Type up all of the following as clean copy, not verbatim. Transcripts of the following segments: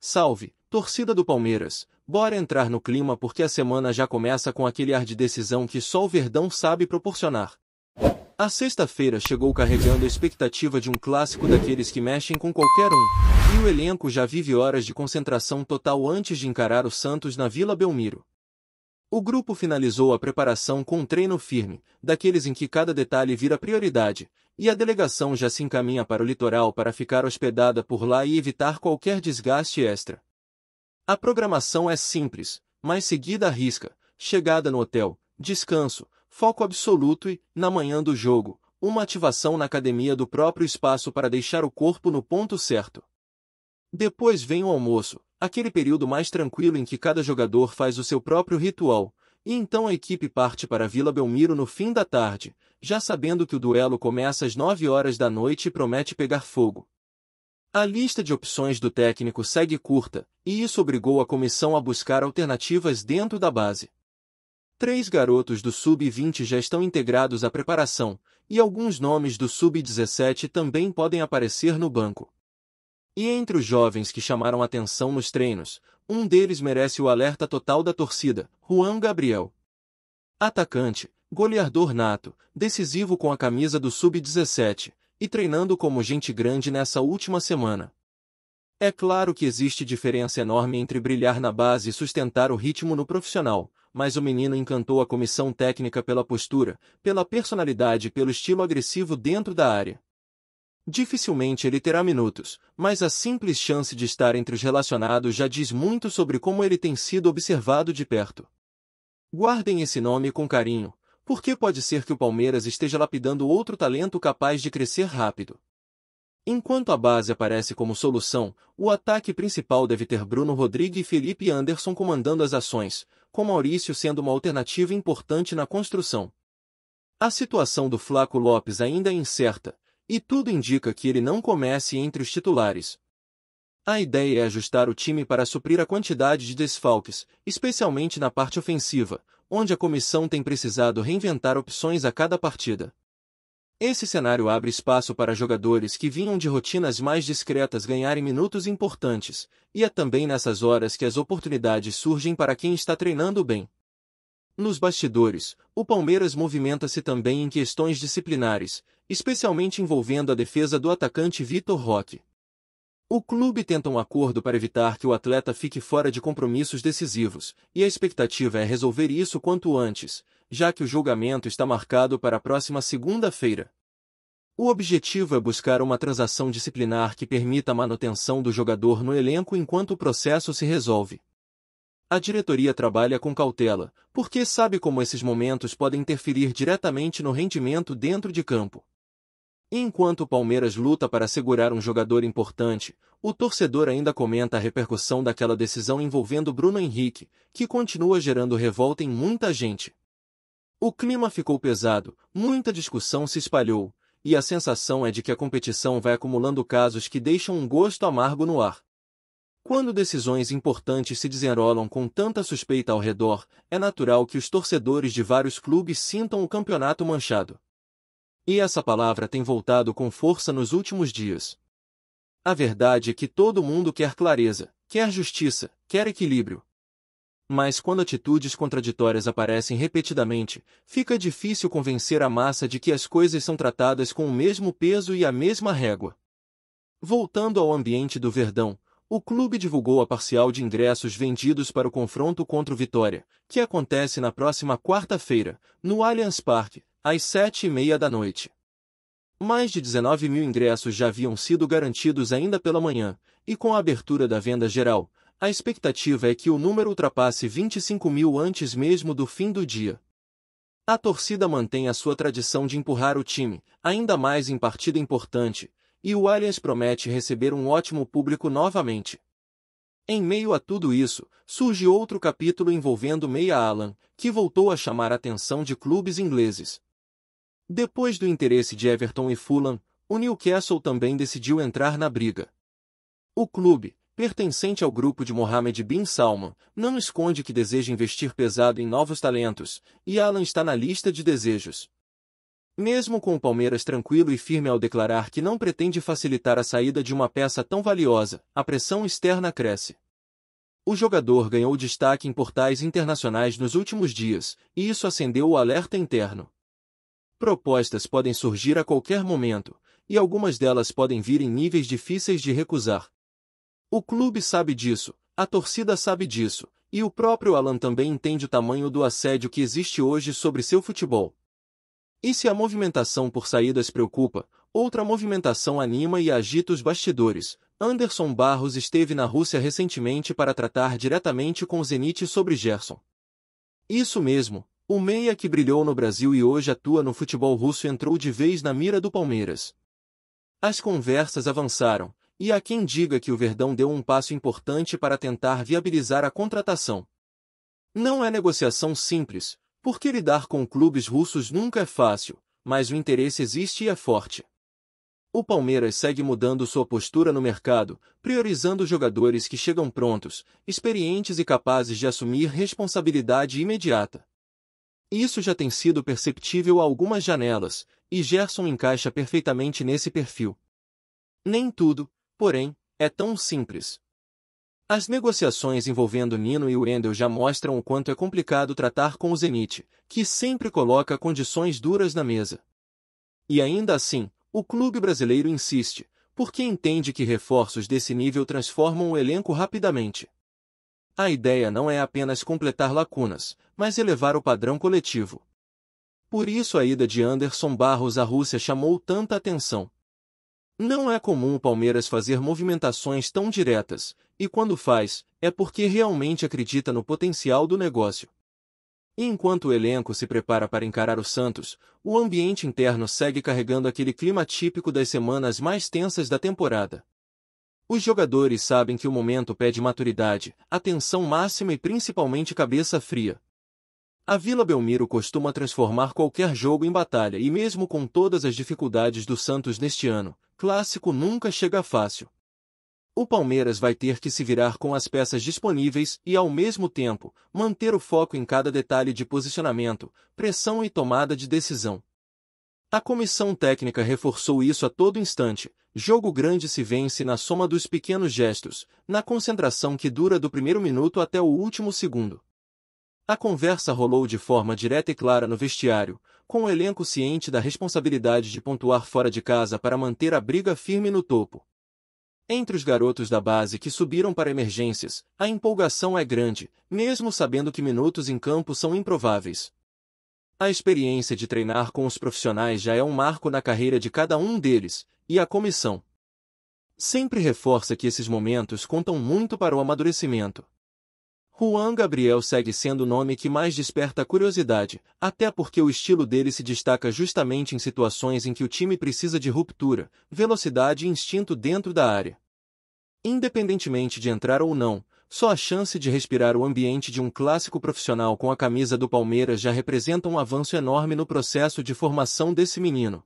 Salve, torcida do Palmeiras, bora entrar no clima porque a semana já começa com aquele ar de decisão que só o Verdão sabe proporcionar. A sexta-feira chegou carregando a expectativa de um clássico daqueles que mexem com qualquer um, e o elenco já vive horas de concentração total antes de encarar o Santos na Vila Belmiro. O grupo finalizou a preparação com um treino firme, daqueles em que cada detalhe vira prioridade, e a delegação já se encaminha para o litoral para ficar hospedada por lá e evitar qualquer desgaste extra. A programação é simples, mas seguida à risca: chegada no hotel, descanso, foco absoluto e, na manhã do jogo, uma ativação na academia do próprio espaço para deixar o corpo no ponto certo. Depois vem o almoço, aquele período mais tranquilo em que cada jogador faz o seu próprio ritual, e então a equipe parte para a Vila Belmiro no fim da tarde, já sabendo que o duelo começa às 9 horas da noite e promete pegar fogo. A lista de opções do técnico segue curta, e isso obrigou a comissão a buscar alternativas dentro da base. 3 garotos do Sub-20 já estão integrados à preparação, e alguns nomes do Sub-17 também podem aparecer no banco. E entre os jovens que chamaram atenção nos treinos, um deles merece o alerta total da torcida: Juan Gabriel. Atacante, goleador nato, decisivo com a camisa do Sub-17, e treinando como gente grande nessa última semana. É claro que existe diferença enorme entre brilhar na base e sustentar o ritmo no profissional, mas o menino encantou a comissão técnica pela postura, pela personalidade e pelo estilo agressivo dentro da área. Dificilmente ele terá minutos, mas a simples chance de estar entre os relacionados já diz muito sobre como ele tem sido observado de perto. Guardem esse nome com carinho, porque pode ser que o Palmeiras esteja lapidando outro talento capaz de crescer rápido. Enquanto a base aparece como solução, o ataque principal deve ter Bruno Rodrigues e Felipe Anderson comandando as ações, com Maurício sendo uma alternativa importante na construção. A situação do Flaco Lopes ainda é incerta, e tudo indica que ele não comece entre os titulares. A ideia é ajustar o time para suprir a quantidade de desfalques, especialmente na parte ofensiva, onde a comissão tem precisado reinventar opções a cada partida. Esse cenário abre espaço para jogadores que vinham de rotinas mais discretas ganharem minutos importantes, e é também nessas horas que as oportunidades surgem para quem está treinando bem. Nos bastidores, o Palmeiras movimenta-se também em questões disciplinares, especialmente envolvendo a defesa do atacante Vitor Roque. O clube tenta um acordo para evitar que o atleta fique fora de compromissos decisivos, e a expectativa é resolver isso quanto antes, já que o julgamento está marcado para a próxima segunda-feira. O objetivo é buscar uma transação disciplinar que permita a manutenção do jogador no elenco enquanto o processo se resolve. A diretoria trabalha com cautela, porque sabe como esses momentos podem interferir diretamente no rendimento dentro de campo. Enquanto o Palmeiras luta para segurar um jogador importante, o torcedor ainda comenta a repercussão daquela decisão envolvendo Bruno Henrique, que continua gerando revolta em muita gente. O clima ficou pesado, muita discussão se espalhou, e a sensação é de que a competição vai acumulando casos que deixam um gosto amargo no ar. Quando decisões importantes se desenrolam com tanta suspeita ao redor, é natural que os torcedores de vários clubes sintam o campeonato manchado. E essa palavra tem voltado com força nos últimos dias. A verdade é que todo mundo quer clareza, quer justiça, quer equilíbrio. Mas quando atitudes contraditórias aparecem repetidamente, fica difícil convencer a massa de que as coisas são tratadas com o mesmo peso e a mesma régua. Voltando ao ambiente do Verdão, o clube divulgou a parcial de ingressos vendidos para o confronto contra o Vitória, que acontece na próxima quarta-feira, no Allianz Parque, às 7h30 da noite. Mais de 19 mil ingressos já haviam sido garantidos ainda pela manhã, e com a abertura da venda geral, a expectativa é que o número ultrapasse 25 mil antes mesmo do fim do dia. A torcida mantém a sua tradição de empurrar o time, ainda mais em partida importante, e o Allianz promete receber um ótimo público novamente. Em meio a tudo isso, surge outro capítulo envolvendo o meia Alan, que voltou a chamar a atenção de clubes ingleses. Depois do interesse de Everton e Fulham, o Newcastle também decidiu entrar na briga. O clube, pertencente ao grupo de Mohammed bin Salman, não esconde que deseja investir pesado em novos talentos, e Alan está na lista de desejos. Mesmo com o Palmeiras tranquilo e firme ao declarar que não pretende facilitar a saída de uma peça tão valiosa, a pressão externa cresce. O jogador ganhou destaque em portais internacionais nos últimos dias, e isso acendeu o alerta interno. Propostas podem surgir a qualquer momento, e algumas delas podem vir em níveis difíceis de recusar. O clube sabe disso, a torcida sabe disso, e o próprio Alan também entende o tamanho do assédio que existe hoje sobre seu futebol. E se a movimentação por saídas preocupa, outra movimentação anima e agita os bastidores. Anderson Barros esteve na Rússia recentemente para tratar diretamente com o Zenit sobre Gerson. Isso mesmo, o meia que brilhou no Brasil e hoje atua no futebol russo entrou de vez na mira do Palmeiras. As conversas avançaram, e há quem diga que o Verdão deu um passo importante para tentar viabilizar a contratação. Não é negociação simples, porque lidar com clubes russos nunca é fácil, mas o interesse existe e é forte. O Palmeiras segue mudando sua postura no mercado, priorizando jogadores que chegam prontos, experientes e capazes de assumir responsabilidade imediata. Isso já tem sido perceptível a algumas janelas, e Gerson encaixa perfeitamente nesse perfil. Nem tudo, porém, é tão simples. As negociações envolvendo Nino e Wendel já mostram o quanto é complicado tratar com o Zenit, que sempre coloca condições duras na mesa. E ainda assim, o clube brasileiro insiste, porque entende que reforços desse nível transformam o elenco rapidamente. A ideia não é apenas completar lacunas, mas elevar o padrão coletivo. Por isso a ida de Anderson Barros à Rússia chamou tanta atenção. Não é comum o Palmeiras fazer movimentações tão diretas, e quando faz, é porque realmente acredita no potencial do negócio. E enquanto o elenco se prepara para encarar o Santos, o ambiente interno segue carregando aquele clima típico das semanas mais tensas da temporada. Os jogadores sabem que o momento pede maturidade, atenção máxima e principalmente cabeça fria. A Vila Belmiro costuma transformar qualquer jogo em batalha e mesmo com todas as dificuldades do Santos neste ano, clássico nunca chega fácil. O Palmeiras vai ter que se virar com as peças disponíveis e, ao mesmo tempo, manter o foco em cada detalhe de posicionamento, pressão e tomada de decisão. A comissão técnica reforçou isso a todo instante. Jogo grande se vence na soma dos pequenos gestos, na concentração que dura do primeiro minuto até o último segundo. A conversa rolou de forma direta e clara no vestiário, com o elenco ciente da responsabilidade de pontuar fora de casa para manter a briga firme no topo. Entre os garotos da base que subiram para emergências, a empolgação é grande, mesmo sabendo que minutos em campo são improváveis. A experiência de treinar com os profissionais já é um marco na carreira de cada um deles, e a comissão sempre reforça que esses momentos contam muito para o amadurecimento. Juan Gabriel segue sendo o nome que mais desperta curiosidade, até porque o estilo dele se destaca justamente em situações em que o time precisa de ruptura, velocidade e instinto dentro da área. Independentemente de entrar ou não, só a chance de respirar o ambiente de um clássico profissional com a camisa do Palmeiras já representa um avanço enorme no processo de formação desse menino.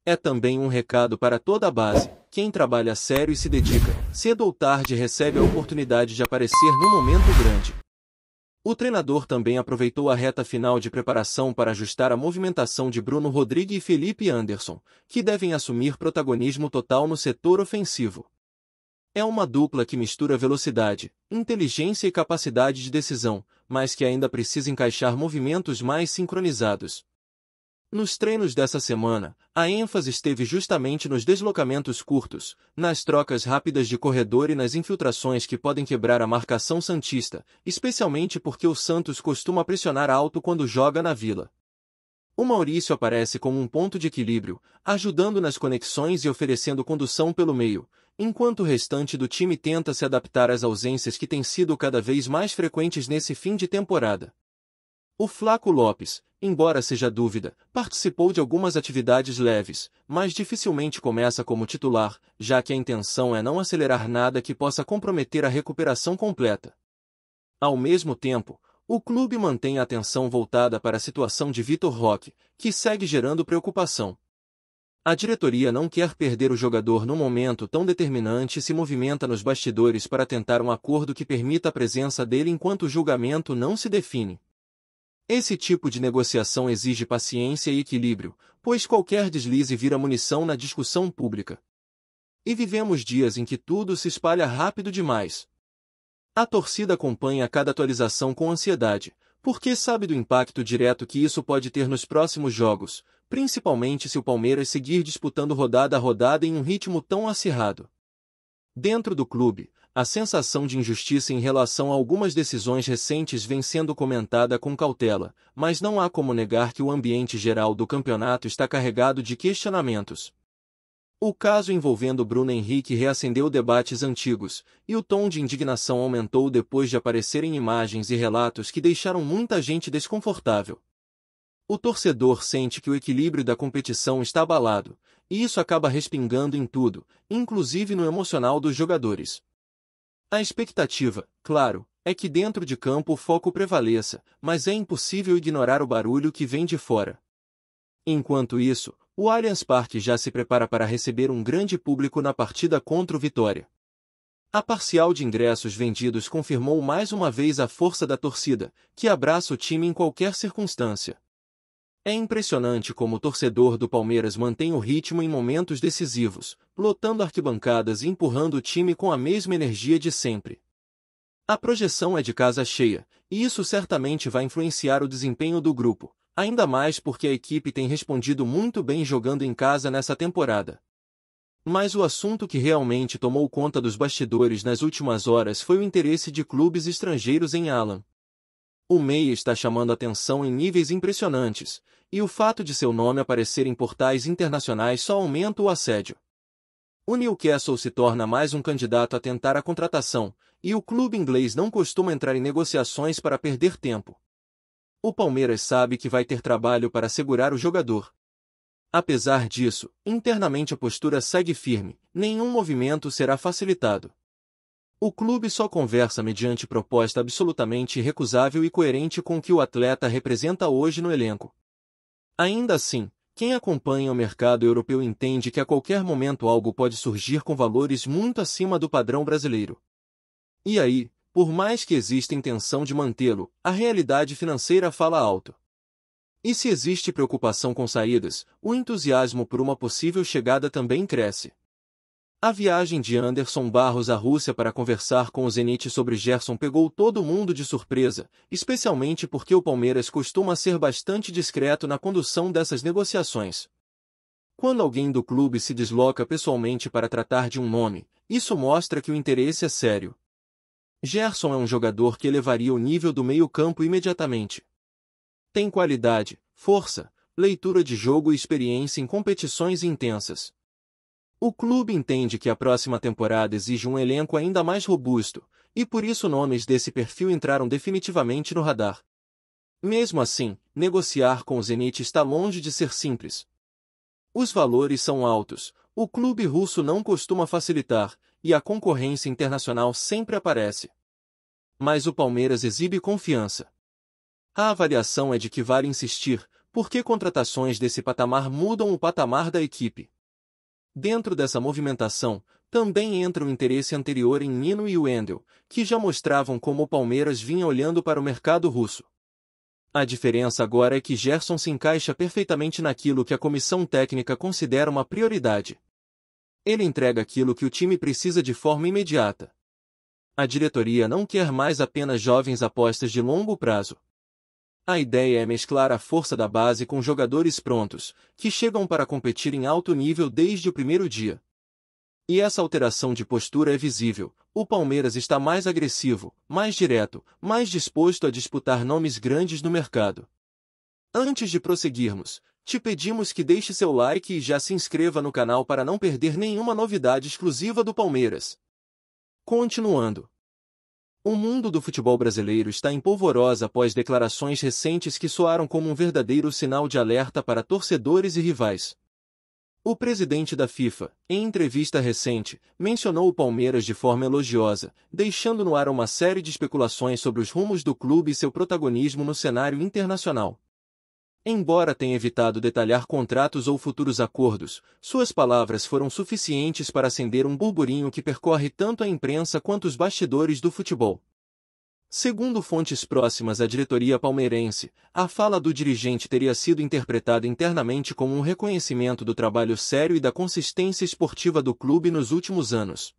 É também um recado para toda a base: quem trabalha sério e se dedica, cedo ou tarde recebe a oportunidade de aparecer num momento grande. O treinador também aproveitou a reta final de preparação para ajustar a movimentação de Bruno Rodrigues e Felipe Anderson, que devem assumir protagonismo total no setor ofensivo. É uma dupla que mistura velocidade, inteligência e capacidade de decisão, mas que ainda precisa encaixar movimentos mais sincronizados. Nos treinos dessa semana, a ênfase esteve justamente nos deslocamentos curtos, nas trocas rápidas de corredor e nas infiltrações que podem quebrar a marcação santista, especialmente porque o Santos costuma pressionar alto quando joga na Vila. O Maurício aparece como um ponto de equilíbrio, ajudando nas conexões e oferecendo condução pelo meio, enquanto o restante do time tenta se adaptar às ausências que têm sido cada vez mais frequentes nesse fim de temporada. O Flaco Lopes, embora seja dúvida, participou de algumas atividades leves, mas dificilmente começa como titular, já que a intenção é não acelerar nada que possa comprometer a recuperação completa. Ao mesmo tempo, o clube mantém a atenção voltada para a situação de Vitor Roque, que segue gerando preocupação. A diretoria não quer perder o jogador num momento tão determinante e se movimenta nos bastidores para tentar um acordo que permita a presença dele enquanto o julgamento não se define. Esse tipo de negociação exige paciência e equilíbrio, pois qualquer deslize vira munição na discussão pública. E vivemos dias em que tudo se espalha rápido demais. A torcida acompanha cada atualização com ansiedade, porque sabe do impacto direto que isso pode ter nos próximos jogos, principalmente se o Palmeiras seguir disputando rodada a rodada em um ritmo tão acirrado. Dentro do clube, a sensação de injustiça em relação a algumas decisões recentes vem sendo comentada com cautela, mas não há como negar que o ambiente geral do campeonato está carregado de questionamentos. O caso envolvendo Bruno Henrique reacendeu debates antigos, e o tom de indignação aumentou depois de aparecerem imagens e relatos que deixaram muita gente desconfortável. O torcedor sente que o equilíbrio da competição está abalado, e isso acaba respingando em tudo, inclusive no emocional dos jogadores. A expectativa, claro, é que dentro de campo o foco prevaleça, mas é impossível ignorar o barulho que vem de fora. Enquanto isso, o Allianz Parque já se prepara para receber um grande público na partida contra o Vitória. A parcial de ingressos vendidos confirmou mais uma vez a força da torcida, que abraça o time em qualquer circunstância. É impressionante como o torcedor do Palmeiras mantém o ritmo em momentos decisivos, lotando arquibancadas e empurrando o time com a mesma energia de sempre. A projeção é de casa cheia, e isso certamente vai influenciar o desempenho do grupo, ainda mais porque a equipe tem respondido muito bem jogando em casa nessa temporada. Mas o assunto que realmente tomou conta dos bastidores nas últimas horas foi o interesse de clubes estrangeiros em Alan. O meia está chamando atenção em níveis impressionantes, e o fato de seu nome aparecer em portais internacionais só aumenta o assédio. O Newcastle se torna mais um candidato a tentar a contratação, e o clube inglês não costuma entrar em negociações para perder tempo. O Palmeiras sabe que vai ter trabalho para segurar o jogador. Apesar disso, internamente a postura segue firme, nenhum movimento será facilitado. O clube só conversa mediante proposta absolutamente irrecusável e coerente com o que o atleta representa hoje no elenco. Ainda assim, quem acompanha o mercado europeu entende que a qualquer momento algo pode surgir com valores muito acima do padrão brasileiro. E aí, por mais que exista intenção de mantê-lo, a realidade financeira fala alto. E se existe preocupação com saídas, o entusiasmo por uma possível chegada também cresce. A viagem de Anderson Barros à Rússia para conversar com o Zenit sobre Gerson pegou todo mundo de surpresa, especialmente porque o Palmeiras costuma ser bastante discreto na condução dessas negociações. Quando alguém do clube se desloca pessoalmente para tratar de um nome, isso mostra que o interesse é sério. Gerson é um jogador que elevaria o nível do meio-campo imediatamente. Tem qualidade, força, leitura de jogo e experiência em competições intensas. O clube entende que a próxima temporada exige um elenco ainda mais robusto, e por isso nomes desse perfil entraram definitivamente no radar. Mesmo assim, negociar com o Zenit está longe de ser simples. Os valores são altos, o clube russo não costuma facilitar, e a concorrência internacional sempre aparece. Mas o Palmeiras exibe confiança. A avaliação é de que vale insistir, porque contratações desse patamar mudam o patamar da equipe. Dentro dessa movimentação, também entra o interesse anterior em Nino e Wendel, que já mostravam como o Palmeiras vinha olhando para o mercado russo. A diferença agora é que Gerson se encaixa perfeitamente naquilo que a comissão técnica considera uma prioridade. Ele entrega aquilo que o time precisa de forma imediata. A diretoria não quer mais apenas jovens apostas de longo prazo. A ideia é mesclar a força da base com jogadores prontos, que chegam para competir em alto nível desde o primeiro dia. E essa alteração de postura é visível, o Palmeiras está mais agressivo, mais direto, mais disposto a disputar nomes grandes no mercado. Antes de prosseguirmos, te pedimos que deixe seu like e já se inscreva no canal para não perder nenhuma novidade exclusiva do Palmeiras. Continuando. O mundo do futebol brasileiro está em polvorosa após declarações recentes que soaram como um verdadeiro sinal de alerta para torcedores e rivais. O presidente da FIFA, em entrevista recente, mencionou o Palmeiras de forma elogiosa, deixando no ar uma série de especulações sobre os rumos do clube e seu protagonismo no cenário internacional. Embora tenha evitado detalhar contratos ou futuros acordos, suas palavras foram suficientes para acender um burburinho que percorre tanto a imprensa quanto os bastidores do futebol. Segundo fontes próximas à diretoria palmeirense, a fala do dirigente teria sido interpretada internamente como um reconhecimento do trabalho sério e da consistência esportiva do clube nos últimos anos.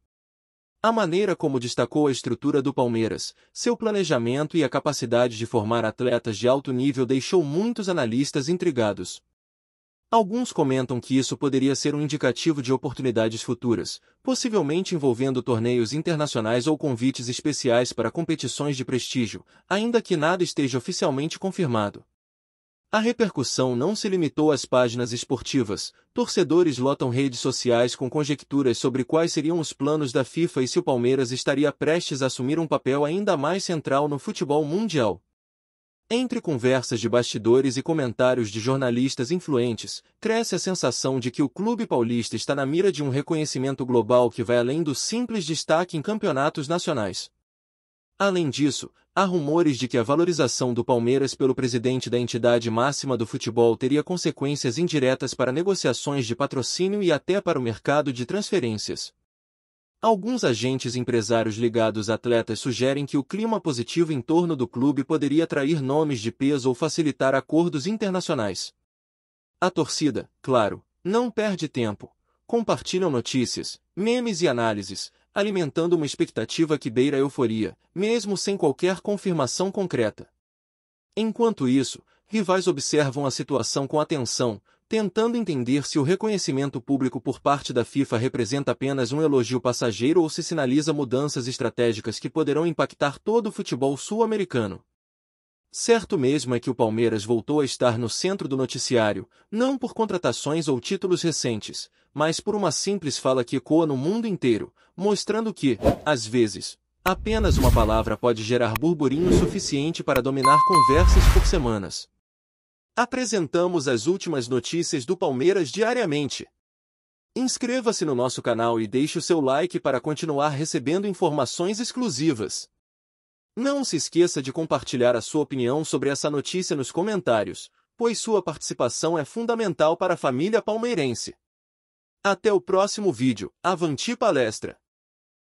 A maneira como destacou a estrutura do Palmeiras, seu planejamento e a capacidade de formar atletas de alto nível deixou muitos analistas intrigados. Alguns comentam que isso poderia ser um indicativo de oportunidades futuras, possivelmente envolvendo torneios internacionais ou convites especiais para competições de prestígio, ainda que nada esteja oficialmente confirmado. A repercussão não se limitou às páginas esportivas. Torcedores lotam redes sociais com conjecturas sobre quais seriam os planos da FIFA e se o Palmeiras estaria prestes a assumir um papel ainda mais central no futebol mundial. Entre conversas de bastidores e comentários de jornalistas influentes, cresce a sensação de que o clube paulista está na mira de um reconhecimento global que vai além do simples destaque em campeonatos nacionais. Além disso, há rumores de que a valorização do Palmeiras pelo presidente da entidade máxima do futebol teria consequências indiretas para negociações de patrocínio e até para o mercado de transferências. Alguns agentes empresários ligados a atletas sugerem que o clima positivo em torno do clube poderia atrair nomes de peso ou facilitar acordos internacionais. A torcida, claro, não perde tempo. Compartilham notícias, memes e análises, alimentando uma expectativa que beira a euforia, mesmo sem qualquer confirmação concreta. Enquanto isso, rivais observam a situação com atenção, tentando entender se o reconhecimento público por parte da FIFA representa apenas um elogio passageiro ou se sinaliza mudanças estratégicas que poderão impactar todo o futebol sul-americano. Certo mesmo é que o Palmeiras voltou a estar no centro do noticiário, não por contratações ou títulos recentes, mas por uma simples fala que ecoa no mundo inteiro, mostrando que, às vezes, apenas uma palavra pode gerar burburinho suficiente para dominar conversas por semanas. Apresentamos as últimas notícias do Palmeiras diariamente. Inscreva-se no nosso canal e deixe o seu like para continuar recebendo informações exclusivas. Não se esqueça de compartilhar a sua opinião sobre essa notícia nos comentários, pois sua participação é fundamental para a família palmeirense. Até o próximo vídeo. Avante palestra!